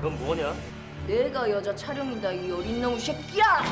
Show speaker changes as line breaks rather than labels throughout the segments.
넌 뭐냐?
내가 여자 촬영이다 이 어린 놈의 새끼야!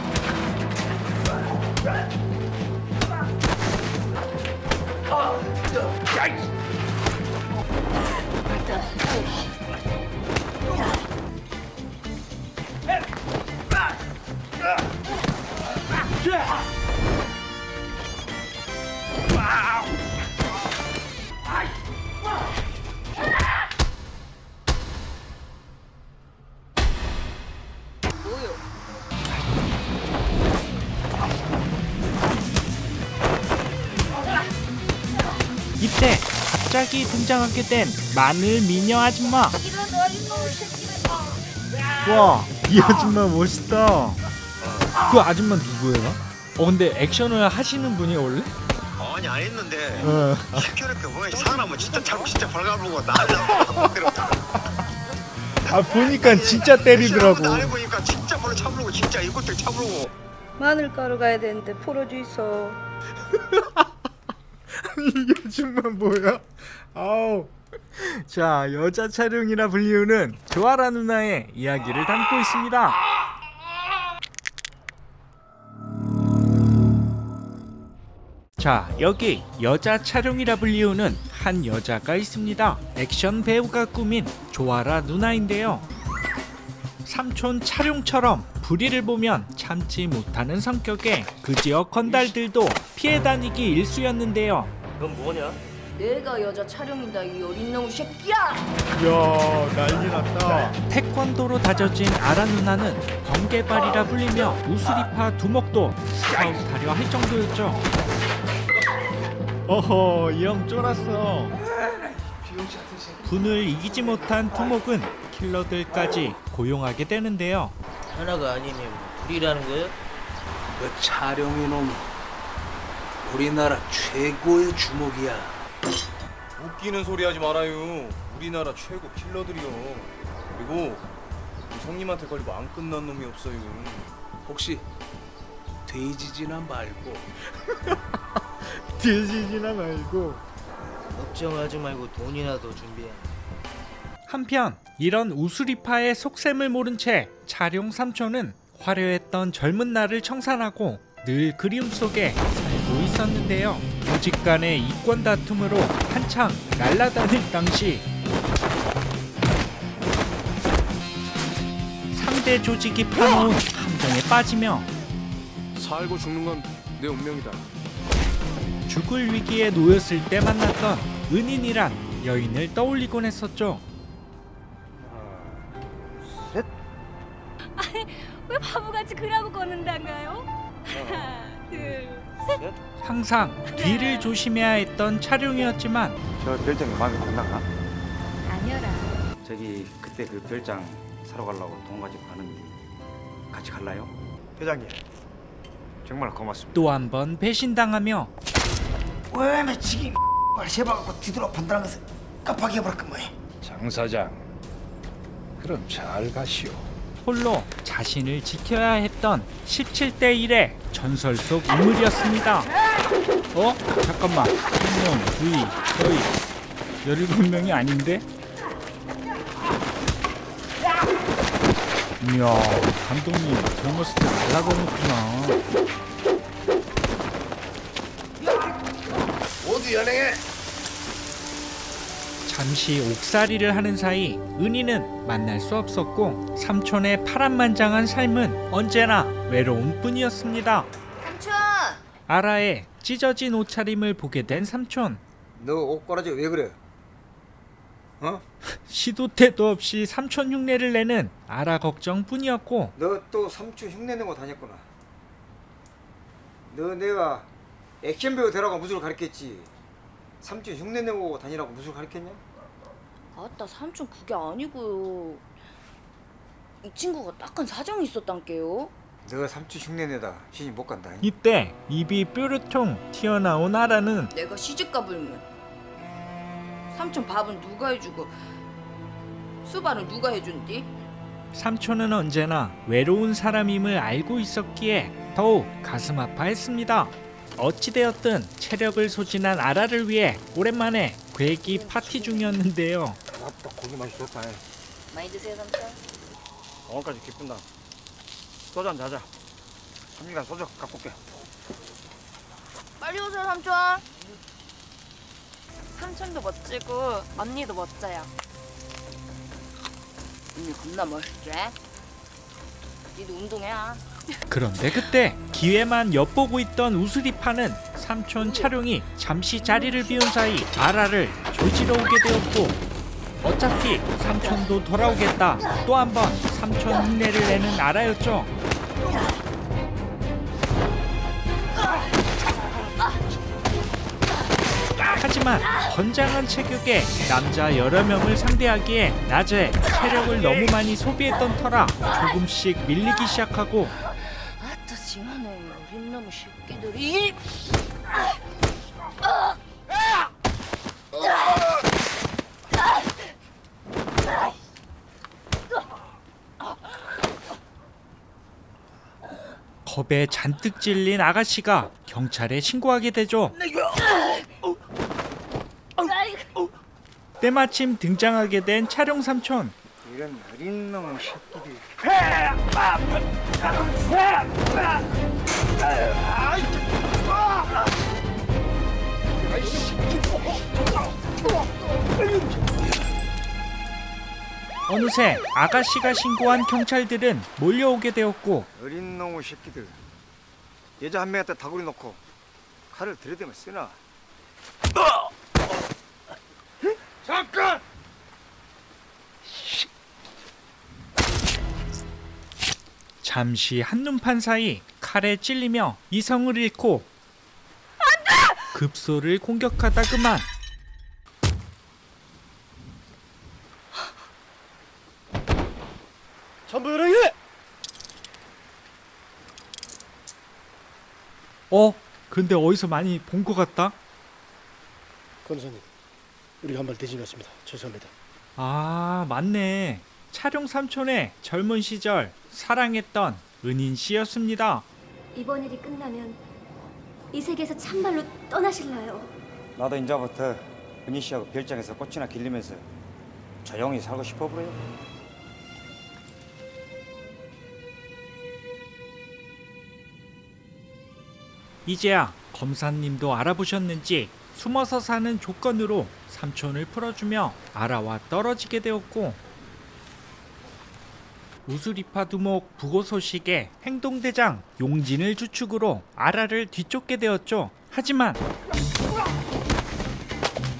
뭐요?
이때 갑자기 등장하게 된 마늘 미녀 아줌마. 와, 이 아줌마 멋있다. 그 아줌마 누구예요? 근데 액션을 하시는 분이 원래?
아니 안 했는데 시켜놓고 보면 사람은 진짜 차고 진짜 발가보고 나를
보니까 진짜 때리더라고.
안 해보니까 진짜 바로 차부르고 진짜 이것도 차부르고.
마늘가루 가야 되는데 포로주 있어.
이 아줌마 뭐야? 아우. 자, 여자 촬영이라 불리우는 조아라 누나의 이야기를 담고 있습니다. 자, 여기 여자 촬영이라 불리우는 한 여자가 있습니다. 액션 배우가 꾸민 조아라 누나인데요. 삼촌 촬영처럼 불의를 보면 참지 못하는 성격에 그 지역 건달들도 피해 다니기 일쑤였는데요.
넌 뭐냐?
내가 여자 촬영이다 이 어린 놈의 새끼야!
야, 난리 났다. 태권도로 다져진 아라 누나는 번개발이라 불리며 우수리파 두목도 스카우트하려 할 정도였죠. 어허, 이 형 쫄았어. 분을 이기지 못한 두목은 킬러들까지 고용하게 되는데요.
하나가 아니면 불이라는 거야?
그 촬영이 놈 우리나라 최고의 주목이야.
웃기는 소리 하지 말아요. 우리나라 최고 킬러들이요. 그리고 성님한테 걸리고 안 끝난 놈이 없어요.
혹시 돼지지나 말고
뒤지지나 말고.
걱정하지 말고 돈이나 더 준비해.
한편 이런 우수리파의 속셈을 모른 채 촬영 삼촌은 화려했던 젊은 날을 청산하고 늘 그리움 속에 살고 있었는데요. 조직 간의 이권 다툼으로 한창 날아다닐 당시 상대 조직이 파놓은 함정에 빠지며
살고 죽는 건 내 운명이다.
죽을 위기에 놓였을 때 만났던 은인이란 여인을 떠올리곤 했었죠.
왜 바보같이 그러고 걷는단가요? 하나, 둘, 셋.
항상 뒤를 조심해야 했던 촬영이었지만
저 별장이 마음에 안 나가?
아니어라.
저기 그때 그 별장 사러 가려고 돈 가지고 가는데 같이 갈라요?
회장님 정말 고맙습니다.
또 한 번 배신당하며
왜 매치기 말 세봐갖고 뒤돌아 판단한 것을 깜빡이 해버렸건 뭐해.
장 사장 그럼 잘 가시오.
홀로 자신을 지켜야 했던 17대 1의 전설 속 인물이었습니다. 잠깐만. 1명, 2, 저희 17명이 아닌데? 이야, 감독님 젊었을 때 날라가는구나.
모두 연행해.
잠시 옥살이를 하는 사이 은희는 만날 수 없었고 삼촌의 파란만장한 삶은 언제나 외로움 뿐이었습니다.
삼촌!
아라의 찢어진 옷차림을 보게 된 삼촌.
너 옷가라지 왜 그래?
시도 때도 없이 삼촌 흉내를 내는 아라 걱정뿐이었고
너 또 삼촌 흉내 내고 다녔구나. 너 내가 액션 배우 되라고 무술 가르쳤지. 삼촌 흉내 내고 다니라고 무술 가르쳤냐?
아따 삼촌 그게 아니고요. 이 친구가 딱한 사정이 있었단께요.
너 삼촌 흉내 내다 시집 못 간다.
이때 입이 뾰루통 튀어나온 아라는
내가 시집가 불면 삼촌 밥은 누가 해주고 수발은 누가 해준디?
삼촌은 언제나 외로운 사람임을 알고 있었기에 더욱 가슴 아파했습니다. 어찌되었든 체력을 소진한 아라를 위해 오랜만에 괴기 파티 중이었는데요.
맞다 고기 맛이 좋다.
많이 드세요 삼촌.
공원까지 기쁜다. 소주 한잔 하자. 3시간 소주 갖고 올게.
빨리 오세요 삼촌.
삼촌도 멋지고 언니도 멋져요.
언니 겁나 멋있지? 니도 운동해야.
그런데 그때 기회만 엿보고 있던 우수리파는 삼촌 차룡이 잠시 자리를 비운 사이 아라를 조지러 오게 되었고, 어차피 삼촌도 돌아오겠다 또 한 번 삼촌 흉내를 내는 아라였죠. 하지만 건장한 체격의 남자 여러 명을 상대하기에 낮에 체력을 너무 많이 소비했던 터라 조금씩 밀리기 시작하고,
아따 징하네 어린 놈의 새끼들이.
겁에 잔뜩 질린 아가씨가 경찰에 신고하게 되죠. 때마침 등장하게 된 차룡 삼촌.
이런 어린 놈의 새끼들이.
어느새 아가씨가 신고한 경찰들은 몰려오게 되었고,
어린 놈의 새끼들. 여자 한 명한테 다구리 놓고 칼을 들이대면 쓰나? 잠깐!
잠시 한눈판 사이 칼에 찔리며 이성을 잃고 급소를 공격하다 그만.
전부령이!
근데 어디서 많이 본 것 같다?
권사님, 우리가 한 발 대신했습니다. 죄송합니다.
아, 맞네. 차룡 삼촌의 젊은 시절 사랑했던 은인 씨였습니다.
이번 일이 끝나면 이 세계에서 참말로 떠나실래요?
나도 이제부터 은희 씨하고 별장에서 꽃이나 길리면서 조용히 살고 싶어 그래요.
이제야 검사님도 알아보셨는지 숨어서 사는 조건으로 삼촌을 풀어주며 아라와 떨어지게 되었고, 우수리파 두목 부고 소식에 행동대장 용진을 주축으로 아라를 뒤쫓게 되었죠. 하지만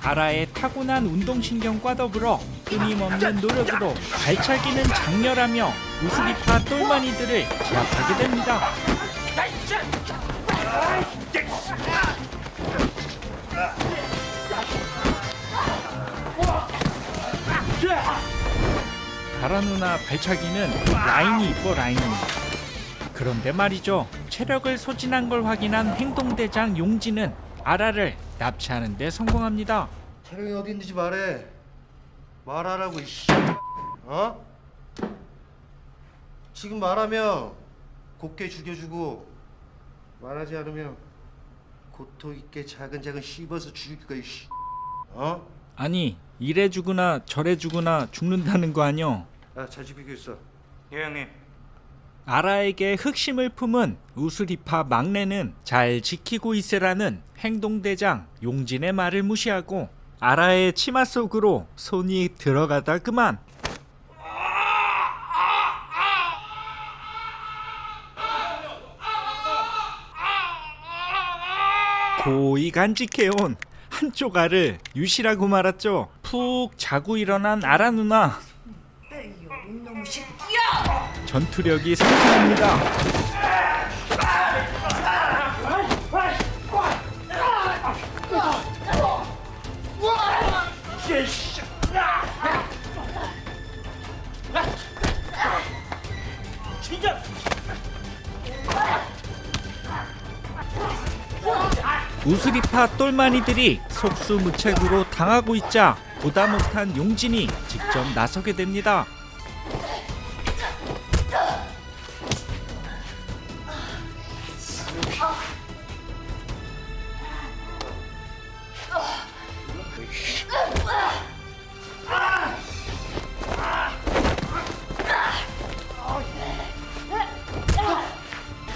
아라의 타고난 운동신경과 더불어 끊임없는 노력으로 발차기는 장렬하며 우수리파 똘마니들을 제압하게 됩니다. 가라 누나 발차기는 라인이 이뻐 라인이. 그런데 말이죠, 체력을 소진한 걸 확인한 행동대장 용진은 아라를 납치하는 데 성공합니다.
차량이 어디 있는지 말해. 말하라고 이씨. 어? 지금 말하면 곱게 죽여주고, 말하지 않으면 고통 있게 작은 씹어서 죽일 거야 이씨. 어?
아니, 이래 주거나 저래 주거나 죽는다는 거 아니요?
잘 지키고 있어.
예 형님.
아라에게 흑심을 품은 우수리파 막내는 잘 지키고 있으라는 행동대장 용진의 말을 무시하고 아라의 치마 속으로 손이 들어가다 그만. 고이 간직해온 한쪽 알을 유시라고 말았죠. 푹 자고 일어난 아라 누나. 전투력이 상승합니다. 우수리파 똘마니들이 속수무책으로 당하고 있자 보다 못한 용진이 직접 나서게 됩니다.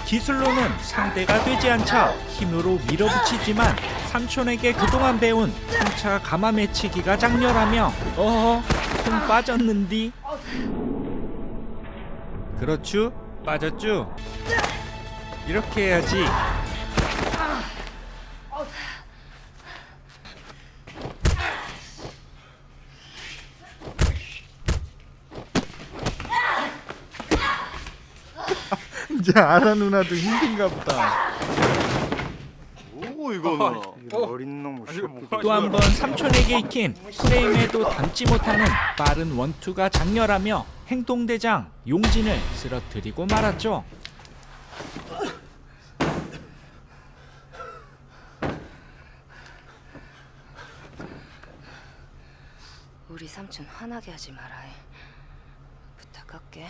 기술로는 상대가 되지 않자 힘으로 밀어붙이지만 삼촌에게 그동안 배운 상차 가마 매치기가 장렬하며 손 빠졌는디. 그렇죠? 빠졌죠? 이렇게 해야지. 이제 아라 누나도 힘든가 보다.
오 이거는.
어린 놈
또 한 번 삼촌에게 익힌 프레임에도 담지 못하는 빠른 원투가 장렬하며 행동대장 용진을 쓰러뜨리고 말았죠.
우리 삼촌 화나게 하지 마라. 부탁할게.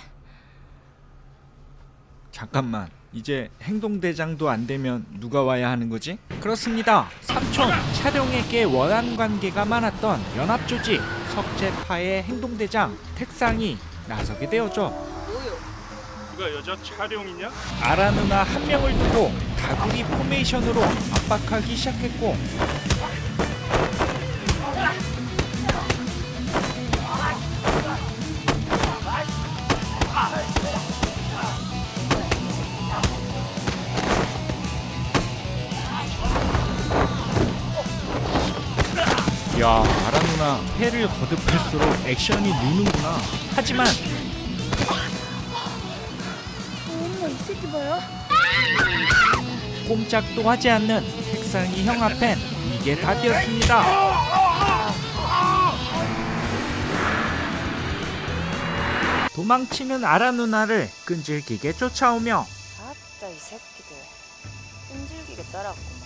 잠깐만, 이제 행동대장도 안 되면 누가 와야 하는 거지? 그렇습니다. 삼촌 차룡에게 원한 관계가 많았던 연합조직 석재파의 행동대장 택상이 나서게 되었죠.
뭐요?
누가 여자 차룡이냐? 아라 누나 한 명을 두고 다구리 포메이션으로 압박하기 시작했고, 야, 아라 누나 패를 거듭할수록 액션이 느는구나. 하지만
엄마 이 새끼 봐요.
꼼짝도 하지 않는 택상이 형 앞엔 이게 답이었습니다. 도망치는 아라 누나를 끈질기게 쫓아오며
아따 이 새끼들 끈질기게 따라왔구만.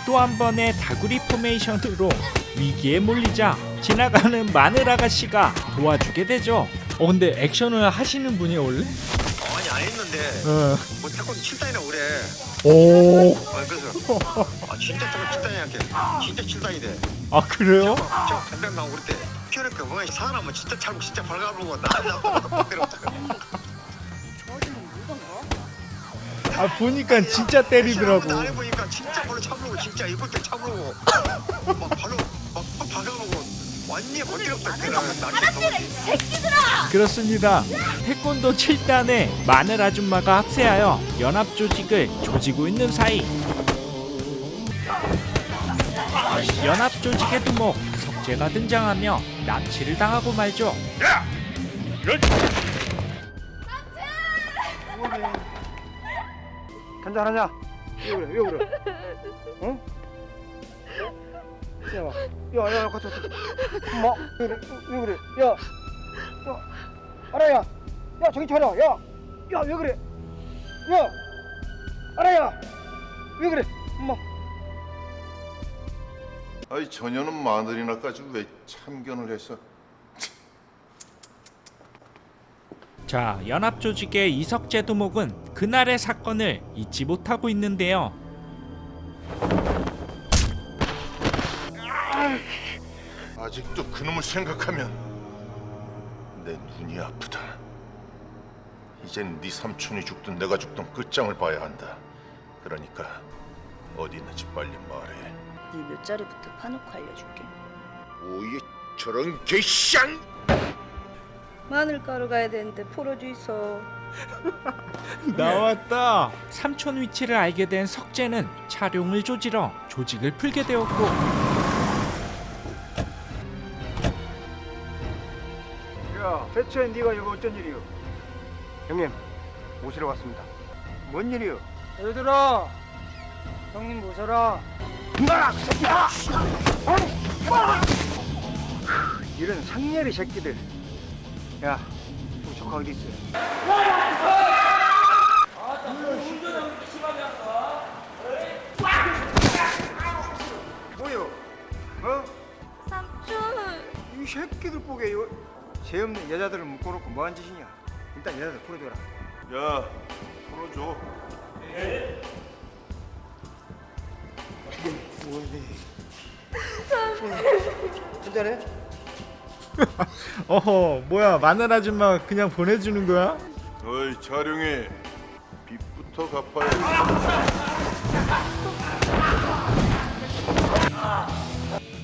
또 한 번의 다구리 포메이션으로 위기에 몰리자 지나가는 마늘 아가씨가 도와주게 되죠. 근데 액션을 하시는 분이 원래?
아니 안 했는데. 뭐 태권도 7단이라고 그래.
오.
그래서 진짜 태권도 7단이 할게. 진짜 7단이래.
아 그래요?
저 간장 나오고 그럴 때 피어니까 뭔가 사람은 진짜 참고 진짜 발가보고 나한테 때렸다가.
아 보니까 진짜 때리더라고.
나를 보니까 진짜 발로 참으고 진짜 이걸 때 참으고 막 발로 막 박아보고 완전히 번지럽다 그냥
그렇습니다. 태권도 7단에 마늘 아줌마가 합세하여 연합 조직을 조지고 있는 사이 연합 조직의 두목 석재가 등장하며 납치를 당하고 말죠.
간단하냐? 왜 그래? 왜 그래? 응? 야, 같이 왔어. 엄마, 왜 그래? 왜 그래? 야, 아라야, 야, 정신 차려. 야, 왜 그래? 야, 아라야, 왜 그래? 엄마.
아이 저녀는 마늘이나까지 왜 참견을 해서.
자, 연합 조직의 이석재 두목은 그날의 사건을 잊지 못하고 있는데요.
아직도 그놈을 생각하면 내 눈이 아프다. 이젠 네 삼촌이 죽든 내가 죽든 끝장을 봐야 한다. 그러니까 어디 있는지 빨리 말해.
네 몇 자리부터 파놓고 알려줄게.
오예 저런 개쌍!
마늘 가루 가야 되는데 풀어줘 있어.
나왔다. 삼촌 위치를 알게 된 석재는 차룡을 조지러 조직을 풀게 되었고
야, 대체 네가 여기 어쩐 일이요? 형님, 모시러 왔습니다. 뭔 일이요? 얘들아, 형님 모셔라. 이봐라, 새끼야! 이런 상렬이 새끼들. 야, 우리 조카 어디 있어? 뭐요? 어?
삼촌.
이 새끼들 보게 죄 없는 여자들을 묶어놓고 뭐한 짓이냐? 일단 여자들 풀어줘라.
야, 풀어줘.
한잔해?
어허, 뭐야, 마늘 아줌마 그냥 보내주는 거야?
어이, 차룡이. 빚부터 갚아야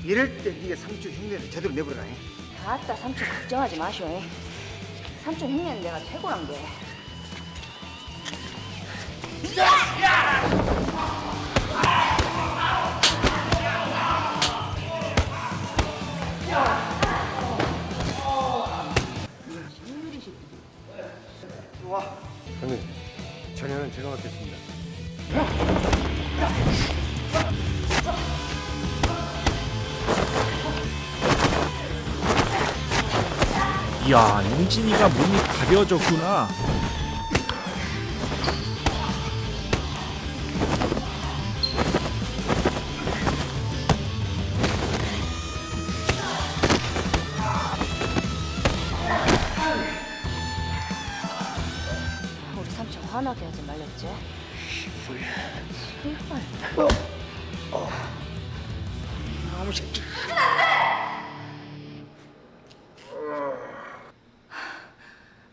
이럴 때 네가 삼촌 흉내를 제대로 내버려라.
아따 삼촌 걱정하지 마쇼. 삼촌 흉내는 내가 최고란 게.
형님, 전혀는 제가 맡겠습니다.
이야, 용진이가 몸이 가벼워졌구나.
우리 삼촌 화나게 하지 말랬지?
아무 새끼.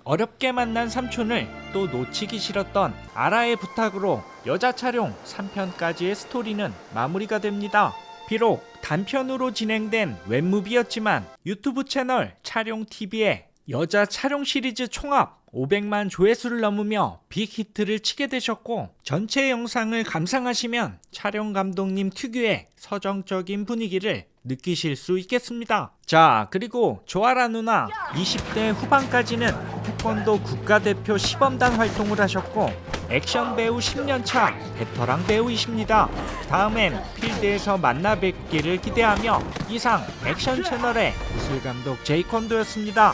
어렵게 만난 삼촌을 또 놓치기 싫었던 아라의 부탁으로 여자 촬영 3편까지의 스토리는 마무리가 됩니다. 비록 단편으로 진행된 웹무비였지만 유튜브 채널 촬영TV에 여자 촬영 시리즈 총합 500만 조회수를 넘으며 빅히트를 치게 되셨고, 전체 영상을 감상하시면 촬영 감독님 특유의 서정적인 분위기를 느끼실 수 있겠습니다. 자, 그리고 조아라 누나 20대 후반까지는 태권도 국가대표 시범단 활동을 하셨고 액션 배우 10년차 베테랑 배우이십니다. 다음엔 필드에서 만나 뵙기를 기대하며 이상 액션 채널의 무술감독 제이콘도였습니다.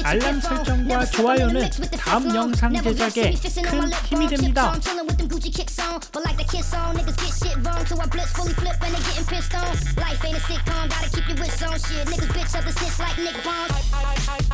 알람 설정과 좋아요는 다음 영상 제작에 큰 힘이 됩니다.
Life ain't a sitcom, gotta keep your wits on shit. Niggas bitch up the snitch like Nick Bonds.